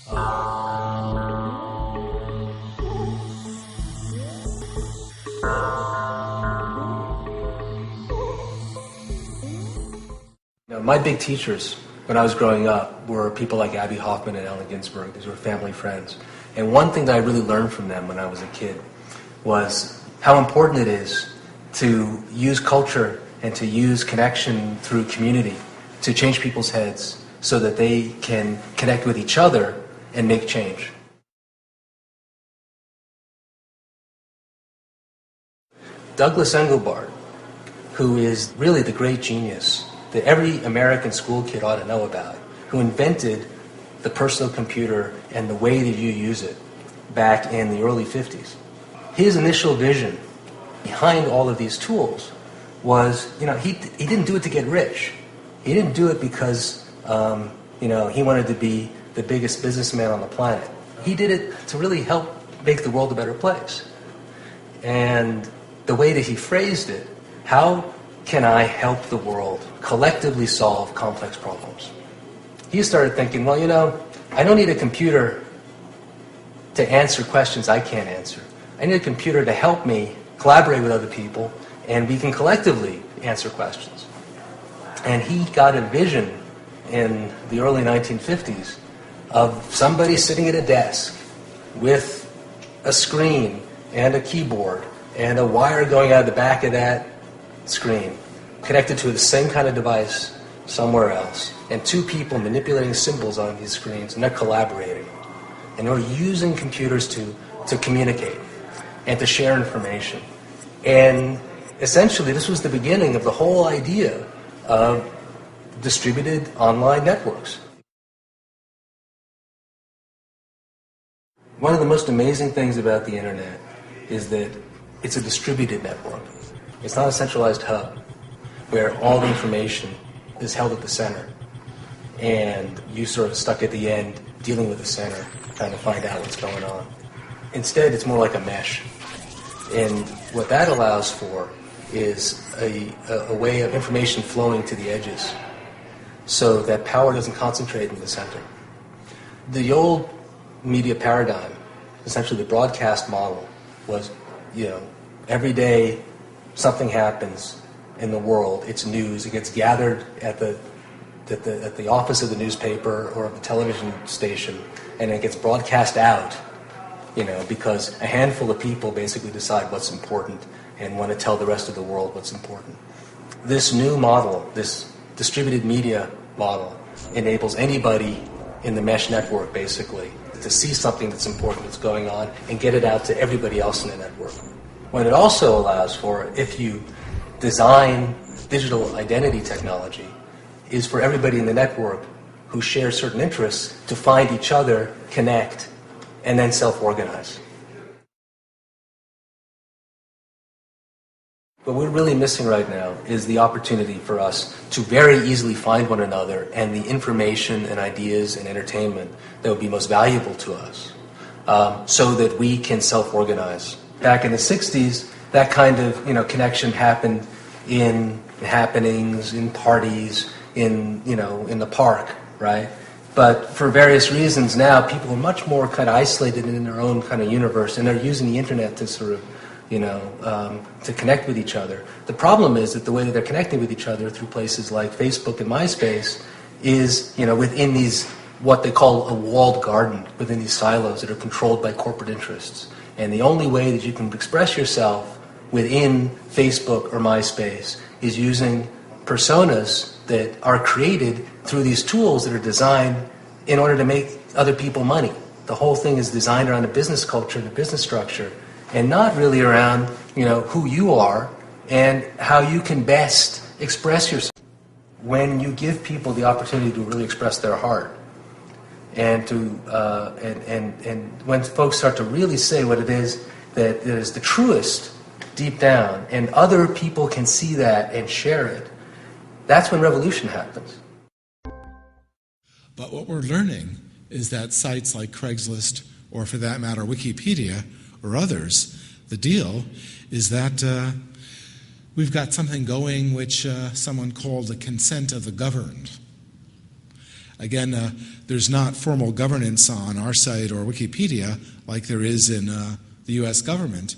My big teachers when I was growing up were people like Abby Hoffman and Allen Ginsberg. These were family friends. And one thing that I really learned from them when I was a kid was how important it is to use culture and to use connection through community to change people's heads so that they can connect with each other and make change. Douglas Engelbart, who is really the great genius that every American school kid ought to know about, who invented the personal computer and the way that you use it back in the early 50s. His initial vision behind all of these tools was, he didn't do it to get rich. He didn't do it because, he wanted to be the biggest businessman on the planet. He did it to really help make the world a better place. And the way that he phrased it, how can I help the world collectively solve complex problems? He started thinking, I don't need a computer to answer questions I can't answer. I need a computer to help me collaborate with other people, and we can collectively answer questions. And he got a vision in the early 1950s of somebody sitting at a desk with a screen and a keyboard and a wire going out of the back of that screen, connected to the same kind of device somewhere else, and two people manipulating symbols on these screens, and they're collaborating. And they're using computers to communicate and to share information. And essentially, this was the beginning of the whole idea of distributed online networks. One of the most amazing things about the internet is that it's a distributed network. It's not a centralized hub where all the information is held at the center and you sort of stuck at the end dealing with the center, trying to find out what's going on. Instead, it's more like a mesh. And what that allows for is a way of information flowing to the edges so that power doesn't concentrate in the center. The old media paradigm, essentially the broadcast model, was, every day something happens in the world, it's news, it gets gathered at the office of the newspaper or of the television station, and it gets broadcast out, because a handful of people basically decide what's important and want to tell the rest of the world what's important. This new model, this distributed media model, enables anybody in the mesh network, basically, to see something that's important that's going on and get it out to everybody else in the network. What it also allows for, if you design digital identity technology, is for everybody in the network who share certain interests to find each other, connect, and then self-organize. What we're really missing right now is the opportunity for us to very easily find one another and the information and ideas and entertainment that would be most valuable to us, so that we can self-organize. Back in the 60s, that kind of connection happened in happenings, in parties, in the park, right? But for various reasons now, people are much more kind of isolated in their own kind of universe, and they're using the internet to sort of to connect with each other. The problem is that the way that they're connecting with each other through places like Facebook and MySpace is, within these, what they call a walled garden, within these silos that are controlled by corporate interests. And the only way that you can express yourself within Facebook or MySpace is using personas that are created through these tools that are designed in order to make other people money. The whole thing is designed around a business culture and a business structure, and not really around, who you are and how you can best express yourself. When you give people the opportunity to really express their heart, and to and when folks start to really say what it is that is the truest deep down, and other people can see that and share it, that's when revolution happens. But what we're learning is that sites like Craigslist, or for that matter Wikipedia, or others, the deal is that we've got something going which someone called the consent of the governed. Again, there's not formal governance on our site or Wikipedia like there is in the U.S. government,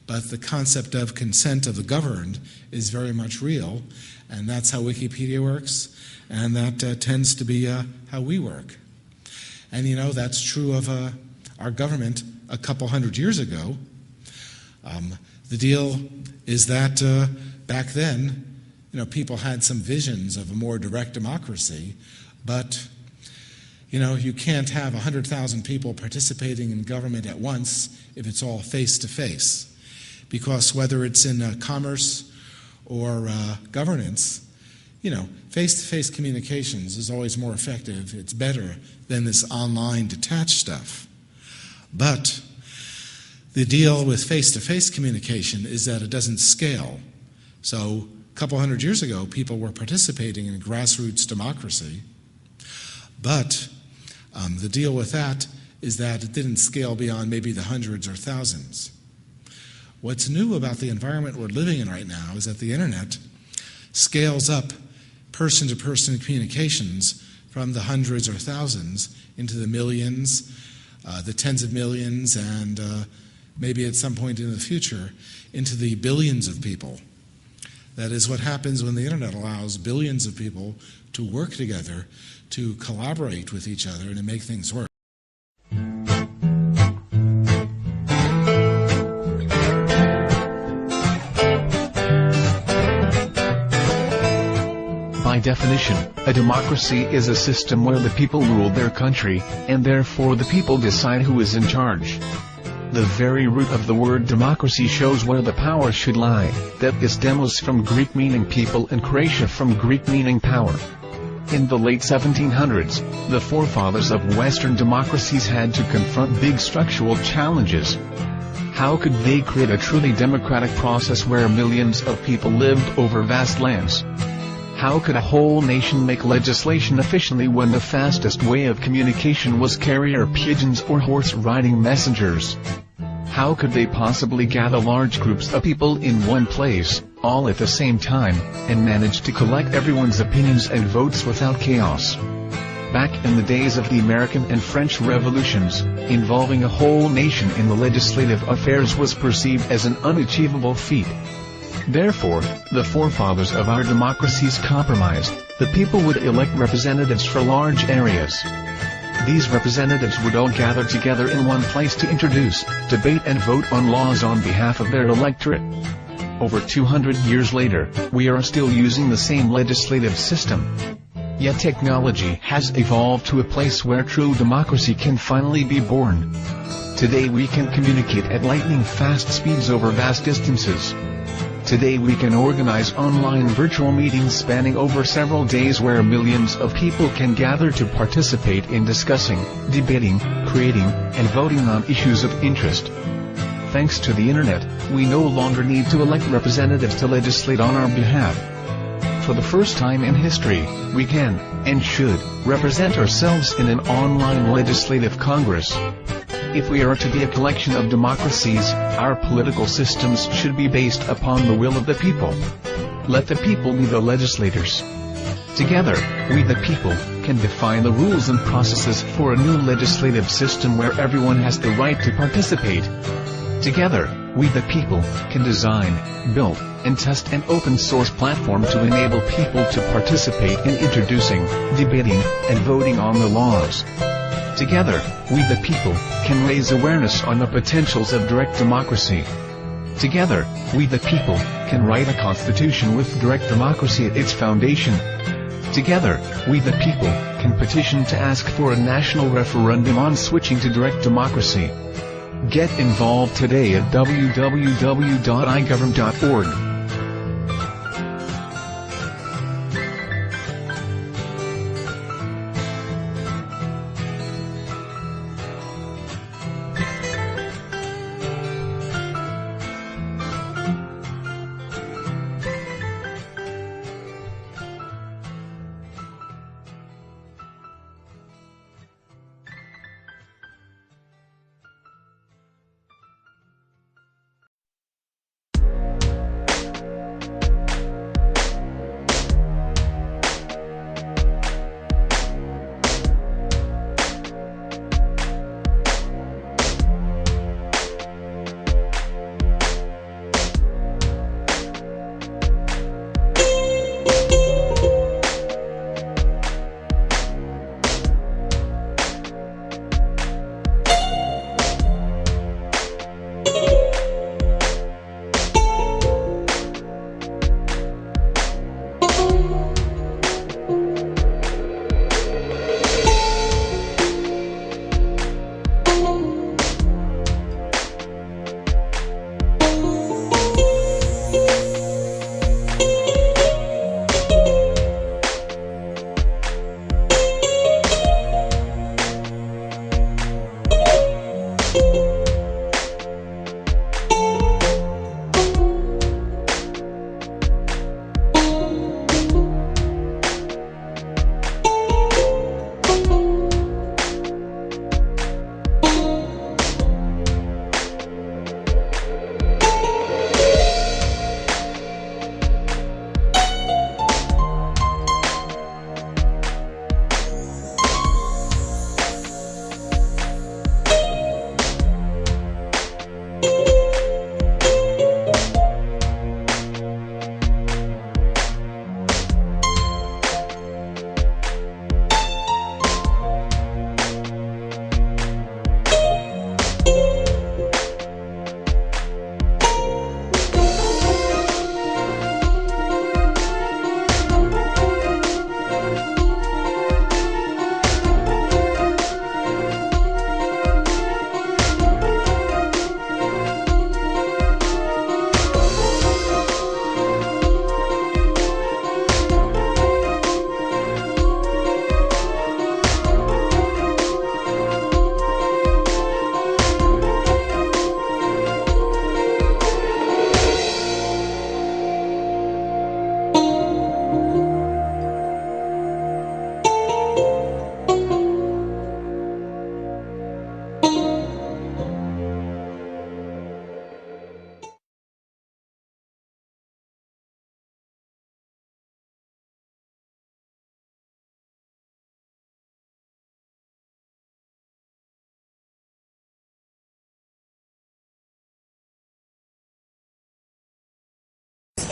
but the concept of consent of the governed is very much real, and that's how Wikipedia works, and that tends to be how we work. And that's true of our government a couple hundred years ago. The deal is that back then, people had some visions of a more direct democracy, but you can't have 100,000 people participating in government at once if it's all face-to-face. Because whether it's in commerce or governance, face-to-face communications is always more effective. It's better than this online detached stuff. But the deal with face-to-face communication is that it doesn't scale. So a couple hundred years ago, people were participating in grassroots democracy, but the deal with that is that it didn't scale beyond maybe the hundreds or thousands. What's new about the environment we're living in right now is that the internet scales up person-to-person communications from the hundreds or thousands into the millions, the tens of millions, and maybe at some point in the future into the billions of people. That is what happens when the internet allows billions of people to work together, to collaborate with each other, and to make things work. By definition, a democracy is a system where the people rule their country, and therefore the people decide who is in charge. The very root of the word democracy shows where the power should lie, that is demos from Greek meaning people and kratia from Greek meaning power. In the late 1700s, the forefathers of Western democracies had to confront big structural challenges. How could they create a truly democratic process where millions of people lived over vast lands? How could a whole nation make legislation efficiently when the fastest way of communication was carrier pigeons or horse-riding messengers? How could they possibly gather large groups of people in one place, all at the same time, and manage to collect everyone's opinions and votes without chaos? Back in the days of the American and French revolutions, involving a whole nation in the legislative affairs was perceived as an unachievable feat. Therefore, the forefathers of our democracies compromised. The people would elect representatives for large areas. These representatives would all gather together in one place to introduce, debate and vote on laws on behalf of their electorate. Over 200 years later, we are still using the same legislative system. Yet technology has evolved to a place where true democracy can finally be born. Today we can communicate at lightning-fast speeds over vast distances. Today we can organize online virtual meetings spanning over several days where millions of people can gather to participate in discussing, debating, creating, and voting on issues of interest. Thanks to the internet, we no longer need to elect representatives to legislate on our behalf. For the first time in history, we can, and should, represent ourselves in an online legislative Congress. If we are to be a collection of democracies, our political systems should be based upon the will of the people. Let the people be the legislators. Together, we the people, can define the rules and processes for a new legislative system where everyone has the right to participate. Together, we the people, can design, build, and test an open source platform to enable people to participate in introducing, debating, and voting on the laws. Together, we the people, can raise awareness on the potentials of direct democracy. Together, we the people, can write a constitution with direct democracy at its foundation. Together, we the people, can petition to ask for a national referendum on switching to direct democracy. Get involved today at www.igovern.org.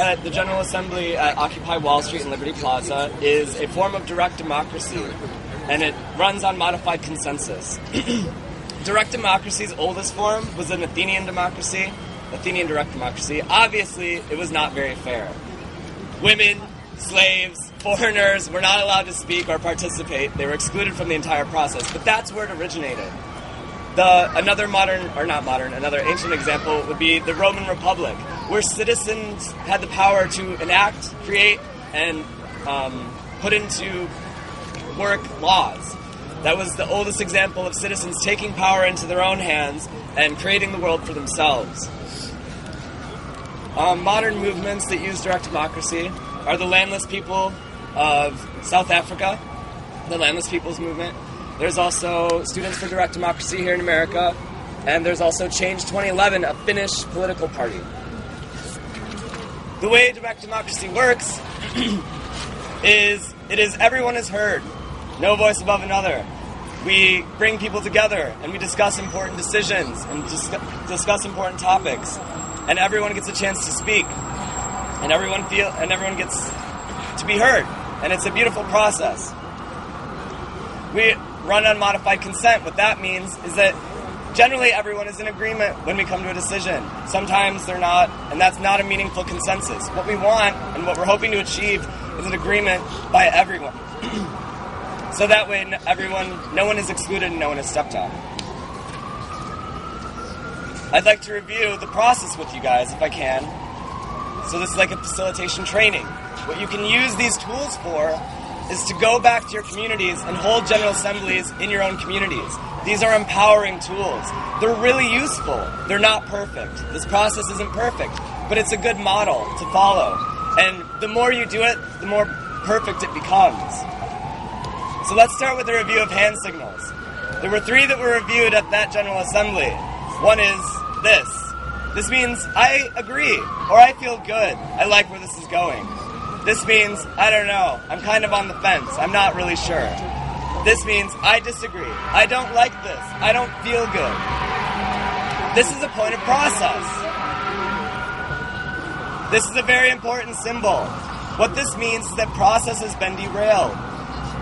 that the General Assembly at Occupy Wall Street and Liberty Plaza is a form of direct democracy, and it runs on modified consensus. Direct democracy's oldest form was an Athenian democracy, Athenian direct democracy. Obviously, it was not very fair. Women, slaves, foreigners were not allowed to speak or participate. They were excluded from the entire process, but that's where it originated. Another ancient example would be the Roman Republic, where citizens had the power to enact, create, and put into work laws. That was the oldest example of citizens taking power into their own hands and creating the world for themselves. Modern movements that use direct democracy are the landless people of South Africa, the Landless Peoples Movement. There's also Students for Direct Democracy here in America, and there's also Change 2011, a Finnish political party. The way direct democracy works is everyone is heard, no voice above another. We bring people together and we discuss important decisions and discuss important topics, and everyone gets a chance to speak, and everyone gets to be heard, and it's a beautiful process. We run on modified consent. What that means is that generally everyone is in agreement when we come to a decision. Sometimes they're not, and that's not a meaningful consensus. What we want and what we're hoping to achieve is an agreement by everyone. So that way no one is excluded and no one is stepped on. I'd like to review the process with you guys if I can. So this is like a facilitation training. What you can use these tools for is to go back to your communities and hold general assemblies in your own communities. These are empowering tools. They're really useful. They're not perfect. This process isn't perfect, but it's a good model to follow. And the more you do it, the more perfect it becomes. So let's start with a review of hand signals. There were 3 that were reviewed at that General Assembly. One is this. This means I agree, or I feel good. I like where this is going. This means, I don't know, I'm kind of on the fence, I'm not really sure. This means, I disagree, I don't like this, I don't feel good. This is a point of process. This is a very important symbol. What this means is that process has been derailed.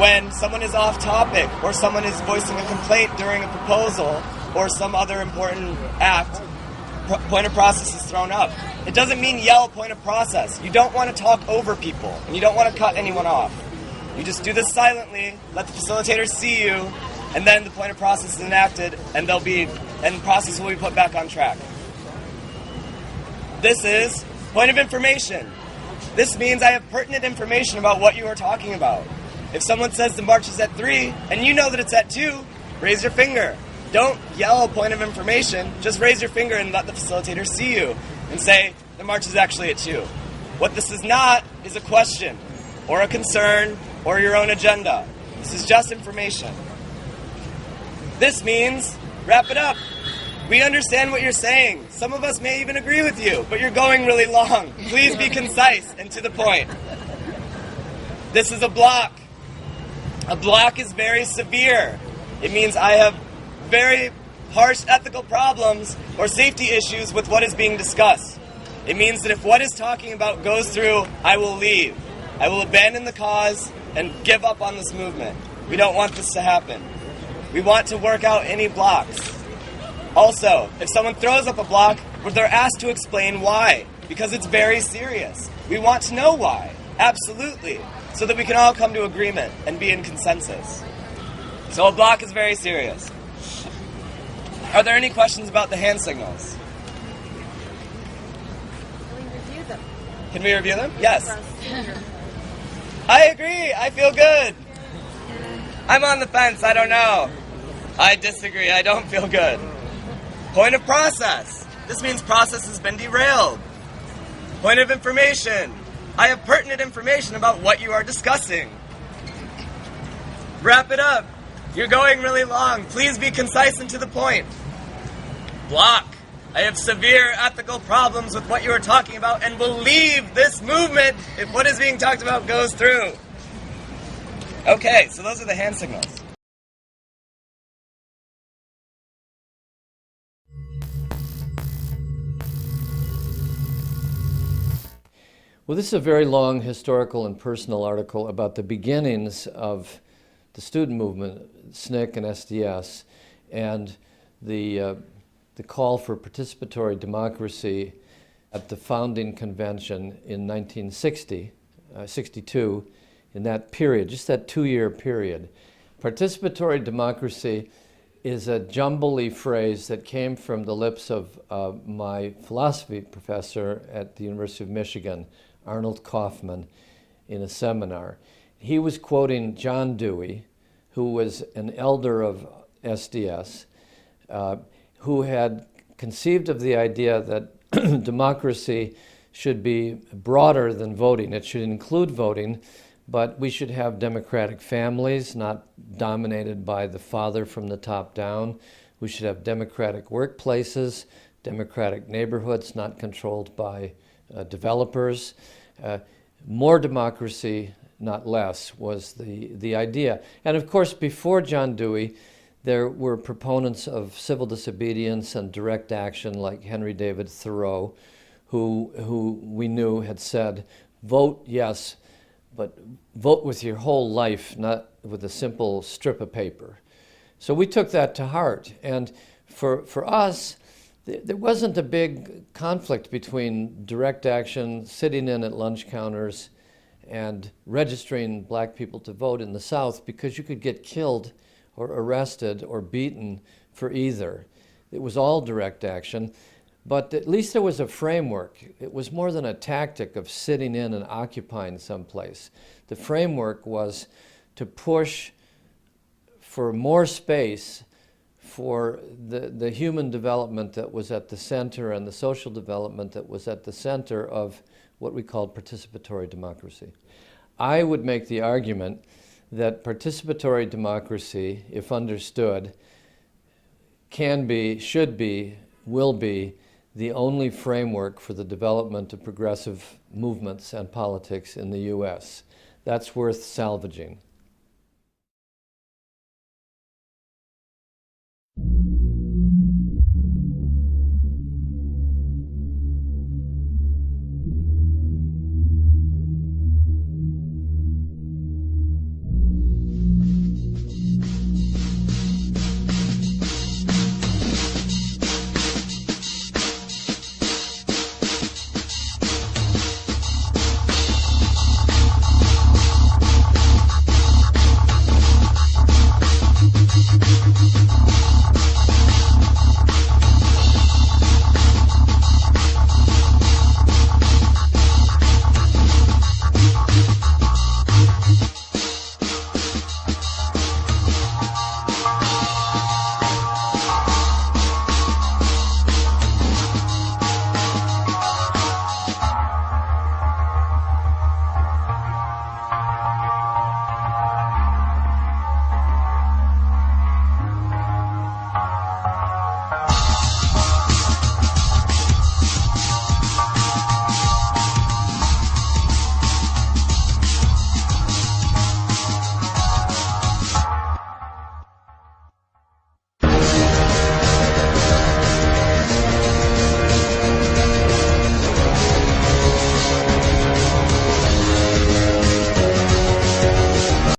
When someone is off topic, or someone is voicing a complaint during a proposal, or some other important act, point of process is thrown up. It doesn't mean yell point of process. You don't want to talk over people, and you don't want to cut anyone off. You just do this silently, let the facilitator see you, and then the point of process is enacted, and the process will be put back on track. This is point of information. This means I have pertinent information about what you are talking about. If someone says the march is at 3, and you know that it's at 2, raise your finger. Don't yell point of information, just raise your finger and let the facilitator see you and say, the march is actually at 2. What this is not is a question, or a concern, or your own agenda. This is just information. This means, wrap it up. We understand what you're saying. Some of us may even agree with you, but you're going really long. Please be concise and to the point. This is a block. A block is very severe. It means I have very harsh ethical problems or safety issues with what is being discussed. It means that if what is talking about goes through, I will leave. I will abandon the cause and give up on this movement. We don't want this to happen. We want to work out any blocks. Also, if someone throws up a block, they're asked to explain why, because it's very serious. We want to know why, absolutely, so that we can all come to agreement and be in consensus. So a block is very serious. Are there any questions about the hand signals? Can we review them? Can we review them? Yes. I agree. I feel good. I'm on the fence. I don't know. I disagree. I don't feel good. Point of process. This means process has been derailed. Point of information. I have pertinent information about what you are discussing. Wrap it up. You're going really long. Please be concise and to the point. Block. I have severe ethical problems with what you are talking about and will leave this movement if what is being talked about goes through. Okay, so those are the hand signals. Well, this is a very long historical and personal article about the beginnings of the student movement, SNCC and SDS, and the call for participatory democracy at the founding convention in 1962, in that period, just that 2-year period. Participatory democracy is a jumbly phrase that came from the lips of my philosophy professor at the University of Michigan, Arnold Kaufman, in a seminar. He was quoting John Dewey, who was an elder of SDS, who had conceived of the idea that democracy should be broader than voting. It should include voting, but we should have democratic families, not dominated by the father from the top down. We should have democratic workplaces, democratic neighborhoods, not controlled by developers. More democracy, not less, was the idea. And of course, before John Dewey, there were proponents of civil disobedience and direct action like Henry David Thoreau, who we knew had said, vote yes, but vote with your whole life, not with a simple strip of paper. So we took that to heart. And for us, there wasn't a big conflict between direct action, sitting in at lunch counters, and registering black people to vote in the South, because you could get killed or arrested or beaten for either. It was all direct action, but at least there was a framework. It was more than a tactic of sitting in and occupying someplace. The framework was to push for more space for the human development that was at the center and the social development that was at the center of what we called participatory democracy. I would make the argument that participatory democracy, if understood, can be, should be, will be the only framework for the development of progressive movements and politics in the U.S. That's worth salvaging.